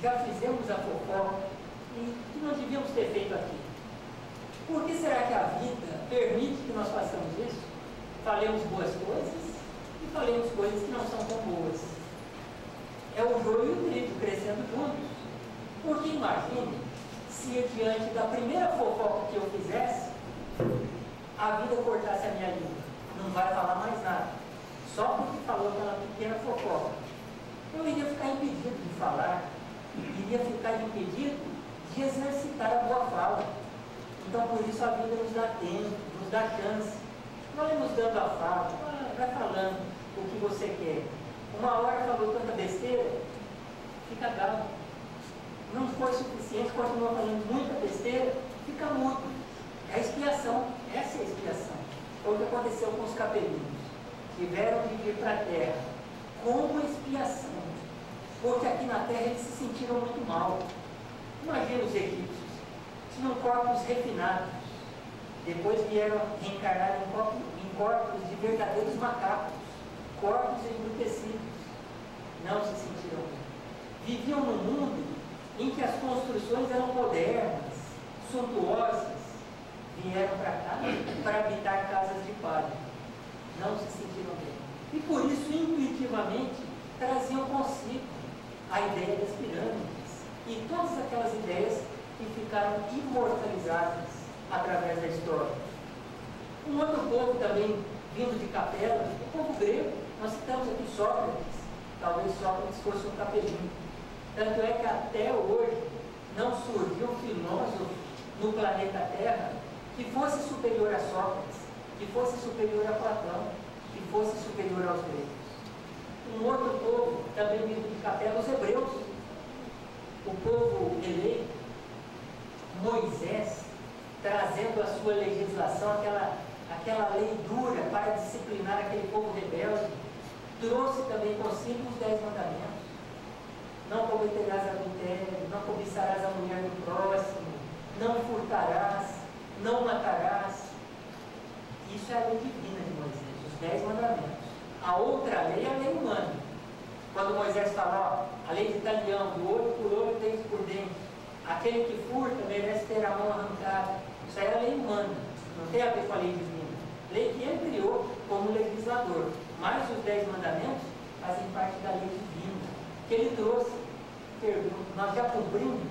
já fizemos a fofoca e que não devíamos ter feito aqui. Por que será que a vida permite que nós façamos isso? Falemos boas coisas e falemos coisas que não são tão boas. É o joio e o trigo crescendo juntos. Porque imagine se diante da primeira fofoca que eu fizesse, a vida cortasse a minha língua. Não vai falar mais nada. Só porque falou aquela pequena fofoca. Eu iria ficar impedido de falar, iria ficar impedido de exercitar a boa fala. Então, por isso, a vida nos dá tempo, nos dá chance. Vai nos dando a fala, vai falando o que você quer. Uma hora falou tanta besteira, fica bravo. Não foi suficiente, continua falando muita besteira, fica mudo. É a expiação, essa é a expiação. Foi o que aconteceu com os capelinos. Tiveram de vir para a terra como expiação, porque aqui na terra eles se sentiram muito mal. Imagina os egípcios, tinham corpos refinados, depois vieram reencarnar em corpos de verdadeiros macacos, corpos embrutecidos, não se sentiram bem. Viviam num mundo em que as construções eram modernas, suntuosas, vieram para cá para habitar casas de palha, não se sentiram bem. E por isso, intuitivamente, traziam consigo a ideia das pirâmides e todas aquelas ideias que ficaram imortalizadas através da história. Um outro povo também vindo de Capela, o povo grego. Nós citamos aqui Sócrates, talvez Sócrates fosse um capelino. Tanto é que até hoje não surgiu um filósofo no planeta Terra que fosse superior a Sócrates, que fosse superior a Platão, que fosse superior aos gregos. Um outro povo, também vindo de Capela, os hebreus, o povo eleito, Moisés, trazendo a sua legislação, aquela lei dura para disciplinar aquele povo rebelde, trouxe também consigo os 10 mandamentos. Não cometerás adultério, não cobiçarás a mulher do próximo, não furtarás, não matarás. Isso é a lei divina de Moisés, os 10 mandamentos. A outra lei é a lei humana. Quando Moisés fala, ó, a lei de Italião, do olho por olho, dente por dente. Aquele que furta merece ter a mão arrancada. Isso aí é a lei humana, não tem a ver com a lei divina. Lei que ele criou como legislador. Mas os 10 mandamentos fazem parte da lei divina, que ele trouxe. Pergunto, nós já cumprimos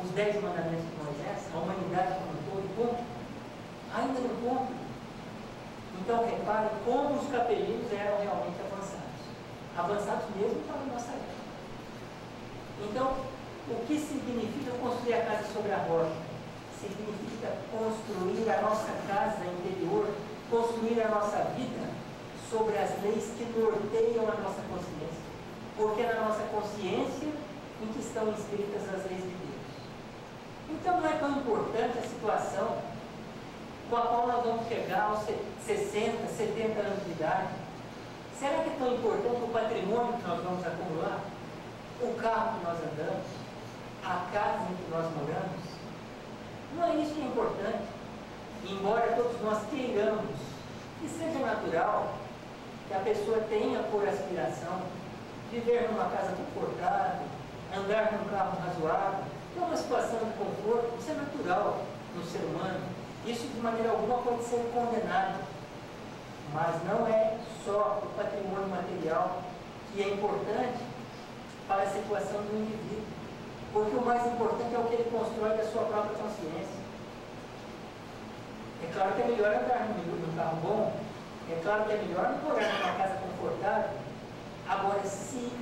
os 10 mandamentos de Moisés? A humanidade como um todo cumpre? Ainda não cumpre. Então reparem como os capelinos eram realmente avançados. Avançados mesmo para a nossa época. Então, o que significa construir a casa sobre a rocha? Significa construir a nossa casa interior, construir a nossa vida sobre as leis que norteiam a nossa consciência. Porque é na nossa consciência em que estão inscritas as leis de Deus. Então não é tão importante a situação com a qual nós vamos chegar aos 60, 70 anos de idade. Será que é tão importante o patrimônio que nós vamos acumular? O carro que nós andamos? A casa em que nós moramos? Não é isso que é importante. Embora todos nós queiramos que seja natural que a pessoa tenha por aspiração viver numa casa confortável, andar num carro razoável, ter uma situação de conforto, isso é natural no ser humano. Isso de maneira alguma pode ser condenado. Mas não é só o patrimônio material que é importante para a situação do indivíduo. Porque o mais importante é o que ele constrói da sua própria consciência. É claro que é melhor andar num carro bom, é claro que é melhor morar numa casa confortável. Agora, se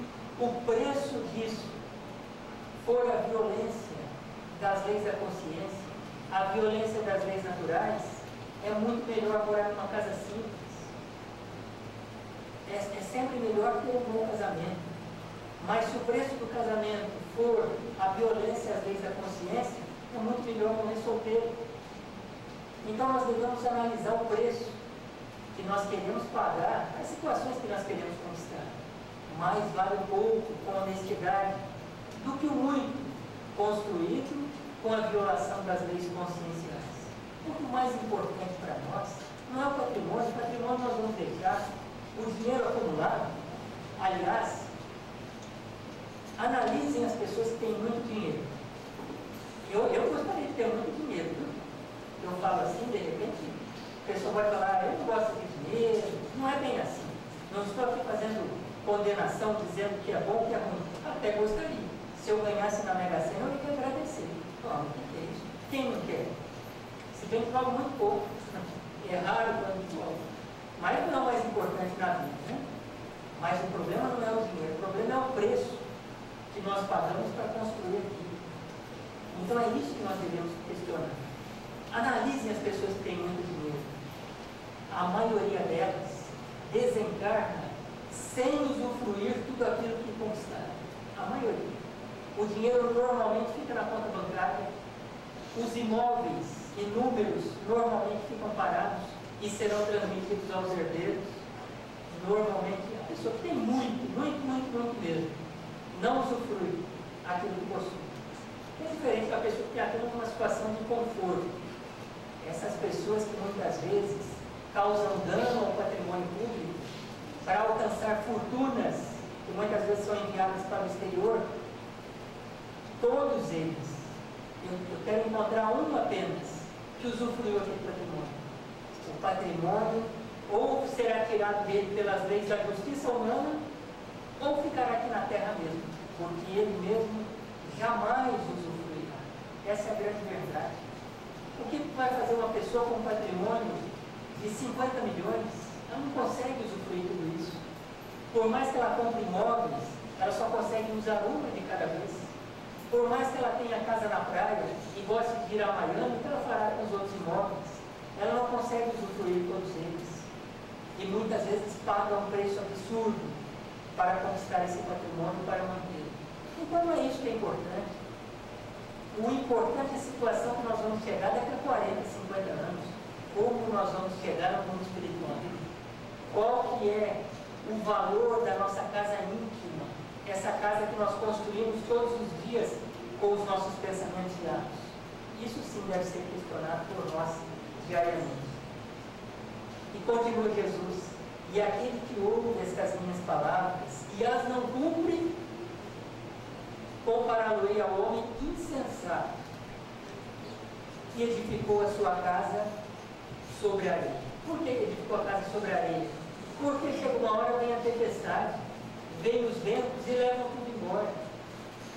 o preço disso for a violência das leis da consciência, a violência das leis naturais, é muito melhor morar numa casa simples. É sempre melhor ter um bom casamento. Mas se o preço do casamento for a violência às leis da consciência, é muito melhor morrer solteiro. Então nós devemos analisar o preço que nós queremos pagar, as situações que nós queremos conquistar. Mais vale um pouco com honestidade do que o muito construído com a violação das leis conscienciais. Porque o mais importante para nós não é o patrimônio nós vamos deixar, o dinheiro acumulado. Aliás, analisem as pessoas que têm muito dinheiro. Eu gostaria de ter muito dinheiro, viu? Eu falo assim, de repente, a pessoa vai falar, eu não gosto de dinheiro, não é bem assim. Não estou aqui fazendo condenação, dizendo que é bom, que é ruim. Até gostaria. Se eu ganhasse na Mega Sena, eu ia agradecer. Não, o que é isso? Quem não quer? Se bem que vale muito pouco. É raro quando igual. Mas não é o mais importante na vida, né? Mas o problema não é o dinheiro, o problema é o preço que nós pagamos para construir aquilo. Então é isso que nós devemos questionar. Analisem as pessoas que têm muito dinheiro. A maioria delas desencarna sem usufruir tudo aquilo que conquistaram. A maioria. O dinheiro normalmente fica na conta bancária, os imóveis inúmeros normalmente ficam parados, e serão transmitidos aos herdeiros. Normalmente, a pessoa que tem muito mesmo, não usufrui aquilo que possui. É diferente da pessoa que tem apenas uma situação de conforto. Essas pessoas que muitas vezes causam dano ao patrimônio público para alcançar fortunas que muitas vezes são enviadas para o exterior, todos eles, eu quero encontrar um apenas que usufruiu aquele patrimônio. O patrimônio ou será tirado dele pelas leis da justiça humana, ou ficará aqui na terra mesmo, porque ele mesmo jamais usufruirá. Essa é a grande verdade. O que vai fazer uma pessoa com um patrimônio de 50 milhões? Ela não consegue usufruir tudo isso. Por mais que ela compre imóveis, ela só consegue usar uma de cada vez. Por mais que ela tenha casa na praia e goste de ir a Miami, o que ela fará com os outros imóveis? Ela não consegue usufruir todos eles. E muitas vezes paga um preço absurdo para conquistar esse patrimônio, para mantê-lo. Então não é isso que é importante. O importante é a situação que nós vamos chegar daqui a 40, 50 anos. Como nós vamos chegar ao mundo espiritual. Qual que é o valor da nossa casa íntima? Essa casa que nós construímos todos os dias com os nossos pensamentos e atos. Isso sim deve ser questionado por nós diariamente. E continua Jesus: e aquele que ouve estas minhas palavras e as não cumpre, compará-lo-ei ao homem insensato que edificou a sua casa sobre a areia. Por que edificou a casa sobre a areia? Porque chega uma hora, vem a tempestade, vem os ventos e levam tudo embora.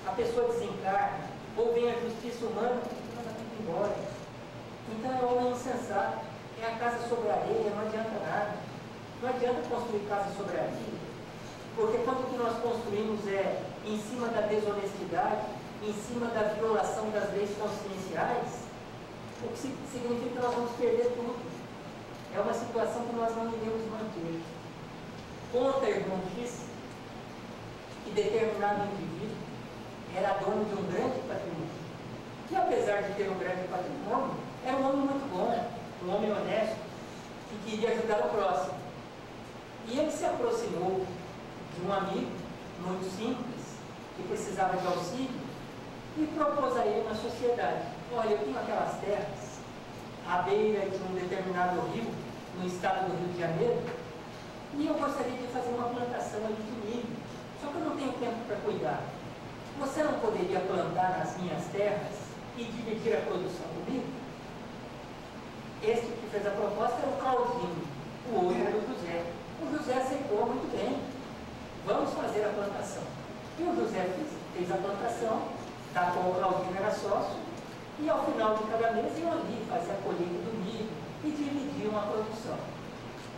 A pessoa desencarna, ou vem a justiça humana e manda tudo embora. Então é o homem insensato. É a casa sobre a areia, não adianta nada. Não adianta construir casa sobre a areia, porque quando o que nós construímos é em cima da desonestidade, em cima da violação das leis conscienciais, o que significa que nós vamos perder tudo. É uma situação que nós não iremos manter. Conta, irmão, X, que determinado indivíduo era dono de um grande patrimônio. E apesar de ter um grande patrimônio, era um homem muito bom, um homem honesto, que queria ajudar o próximo. E ele se aproximou de um amigo, muito simples, que precisava de auxílio, e propôs a ele uma sociedade. Olha, eu tenho aquelas terras à beira de um determinado rio, no estado do Rio de Janeiro, e eu gostaria de fazer uma plantação ali de milho, só que eu não tenho tempo para cuidar. Você não poderia plantar nas minhas terras e dividir a produção comigo? Este que fez a proposta era o Claudinho, o outro era o José. O José aceitou muito bem. Vamos fazer a plantação. E o José fez a plantação, da qual o Claudinho era sócio, e ao final de cada mês iam ali fazer a colheita do milho e dividiam a produção.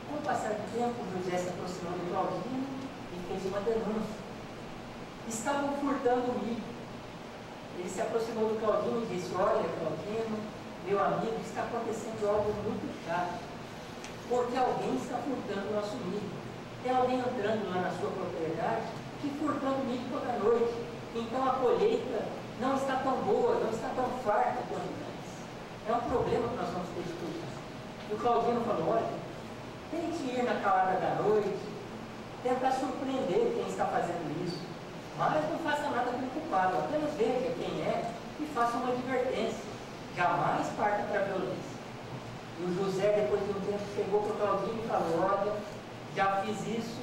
Com o passar do tempo, o José se aproximou do Claudinho e fez uma denúncia. Estavam furtando o milho. Ele se aproximou do Claudinho e disse: olha, Claudinho, meu amigo, está acontecendo algo muito chato, porque alguém está furtando o nosso milho. Tem alguém entrando lá na sua propriedade e furtando milho toda noite. Então a colheita não está tão boa, não está tão farta quanto antes. É um problema que nós vamos ter de cuidar. E o Claudinho falou: olha, tente ir na calada da noite, tentar surpreender quem está fazendo isso, mas não faça nada preocupado, apenas veja quem é e faça uma advertência. Jamais parta para a violência. E o José, depois de um tempo, chegou para o Claudinho e falou: olha, já fiz isso,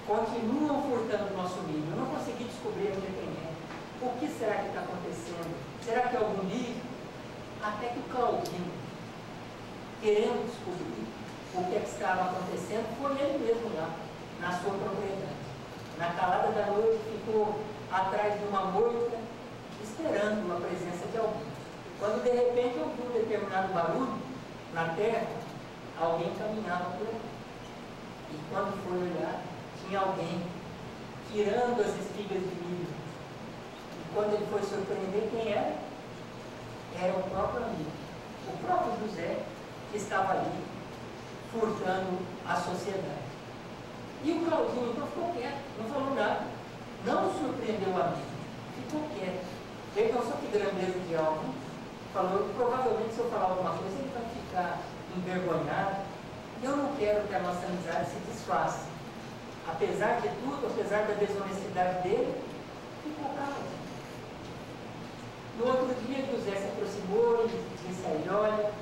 continuam furtando o nosso milho, eu não consegui descobrir ainda quem é. O que será que está acontecendo? Será que é algum livro? Até que o Claudinho, querendo descobrir o que estava acontecendo, foi ele mesmo lá, na sua propriedade. Na calada da noite, ficou atrás de uma moita, esperando a presença de alguém. Quando de repente ouviu um determinado barulho na terra, alguém caminhava por ali. E quando foi olhar, tinha alguém tirando as espigas de milho. E quando ele foi surpreender quem era, era o próprio amigo, o próprio José, que estava ali furtando a sociedade. E o Claudinho então ficou quieto, não falou nada, não surpreendeu o amigo, ficou quieto. Vejam só que grandeza de alma. Falou: provavelmente se eu falar alguma coisa ele vai ficar envergonhado, E eu não quero que a nossa amizade se desfaça. Apesar de tudo, apesar da desonestidade dele, ficou calmo. No outro dia, José se aproximou e disse a ele: olha,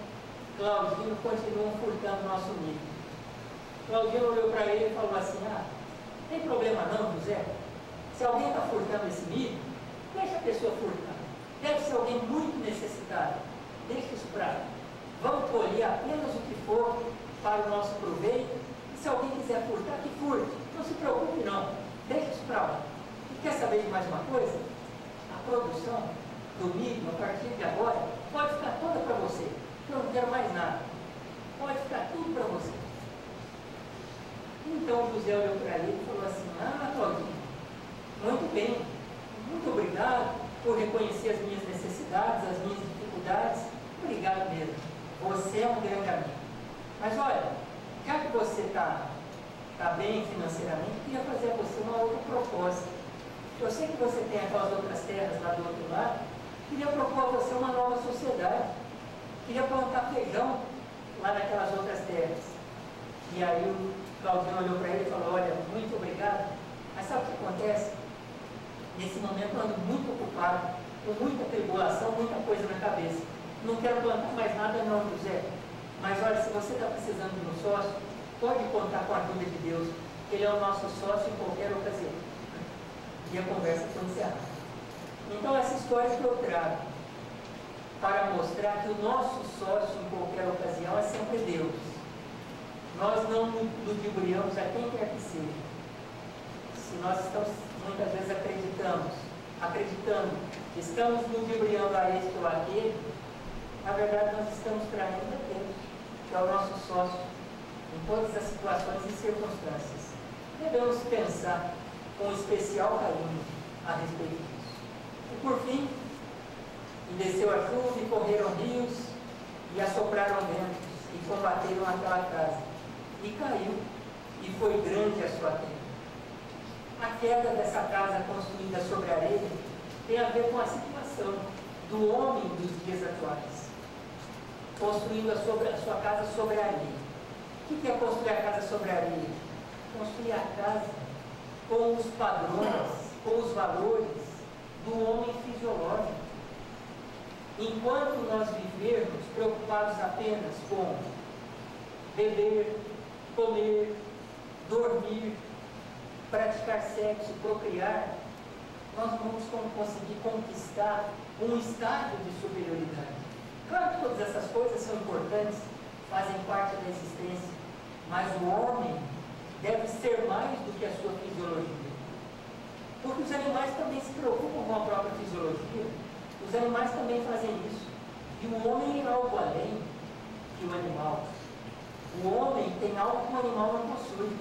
Claudino continua furtando nosso milho. Claudino olhou para ele e falou assim: ah, tem problema não, José? Se alguém está furtando esse milho, deixa a pessoa furtar. Deve ser alguém muito necessitado. Deixa isso para lá. Vamos colher apenas o que for para o nosso proveito. E se alguém quiser furtar, que furte. Não se preocupe não. Deixa isso para lá. E quer saber de mais uma coisa? A produção do milho, a partir de agora, pode ficar toda para você. Eu não quero mais nada. Pode ficar tudo para você. Então José olhou para ele e falou assim: ah, Claudinho, muito bem, muito obrigado por reconhecer as minhas necessidades, as minhas dificuldades. Obrigado mesmo. Você é um grande amigo. Mas olha, já que você está bem financeiramente, eu queria fazer a você uma outra proposta. Eu sei que você tem aquelas outras terras lá do outro lado. Queria propor a você uma nova sociedade. Queria plantar feijão lá naquelas outras terras. E aí o Claudinho olhou para ele e falou: olha, muito obrigado, mas sabe o que acontece? Nesse momento eu ando muito ocupado, com muita tribulação, muita coisa na cabeça. Não quero plantar mais nada não, José. Mas olha, se você está precisando de um sócio, pode contar com a ajuda de Deus. Ele é o nosso sócio em qualquer ocasião. E a conversa foi encerrada. Então essa história que eu trago para mostrar que o nosso sócio em qualquer ocasião é sempre Deus. Nós não ludibriamos a quem quer que seja. Se nós estamos muitas vezes acreditando que estamos ludibriando a este ou aquele, na verdade nós estamos traindo a Deus, que é o nosso sócio em todas as situações e circunstâncias. Devemos pensar com especial carinho a respeito disso. E por fim, e desceu a chuva, e correram rios, e assopraram ventos, e combateram aquela casa. E caiu, e foi grande a sua queda. A queda dessa casa construída sobre a areia tem a ver com a situação do homem dos dias atuais, construindo a sua casa sobre a areia. O que é construir a casa sobre a areia? Construir a casa com os padrões, com os valores do homem fisiológico. Enquanto nós vivermos preocupados apenas com beber, comer, dormir, praticar sexo, procriar, nós não vamos conseguir conquistar um estado de superioridade. Claro que todas essas coisas são importantes, fazem parte da existência, mas o homem deve ser mais do que a sua fisiologia. Porque os animais também se preocupam com a própria fisiologia, os animais também fazem isso. E o homem é algo além que o animal. O homem tem algo que o animal não possui,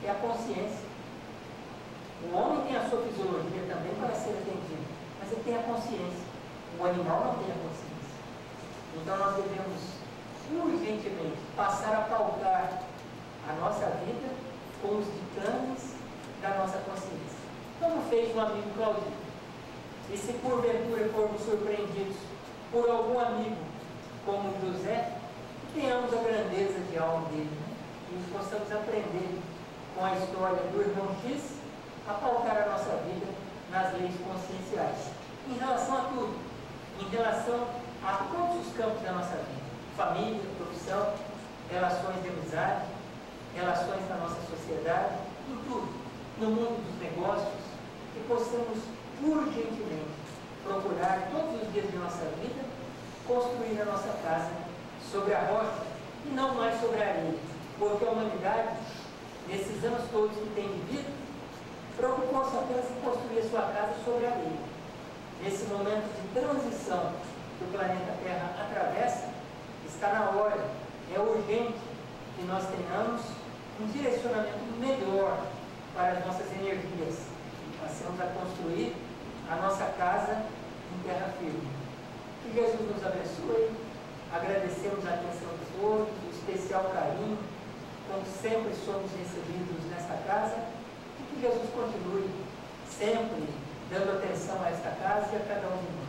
que é a consciência. O homem tem a sua fisiologia também para ser atendido, mas ele tem a consciência. O animal não tem a consciência. Então nós devemos urgentemente passar a pautar a nossa vida com os ditames da nossa consciência. Como fez o amigo Claudinho. E se porventura formos surpreendidos por algum amigo como José, tenhamos a grandeza de alma dele, né? E possamos aprender com a história do irmão X a pautar a nossa vida nas leis conscienciais. Em relação a tudo, em relação a todos os campos da nossa vida: família, profissão, relações de amizade, relações na nossa sociedade, em tudo, no mundo dos negócios, que possamos urgentemente procurar todos os dias de nossa vida construir a nossa casa sobre a rocha e não mais sobre a areia, porque a humanidade, nesses anos todos que tem vivido, preocupou-se apenas em construir a sua casa sobre a areia. Nesse momento de transição que o planeta Terra atravessa, está na hora, é urgente que nós tenhamos um direcionamento melhor para as nossas energias e passemos a construir a nossa casa em terra firme. Que Jesus nos abençoe. Agradecemos a atenção de todos, o especial carinho, como sempre somos recebidos nesta casa, e que Jesus continue sempre dando atenção a esta casa e a cada um de nós.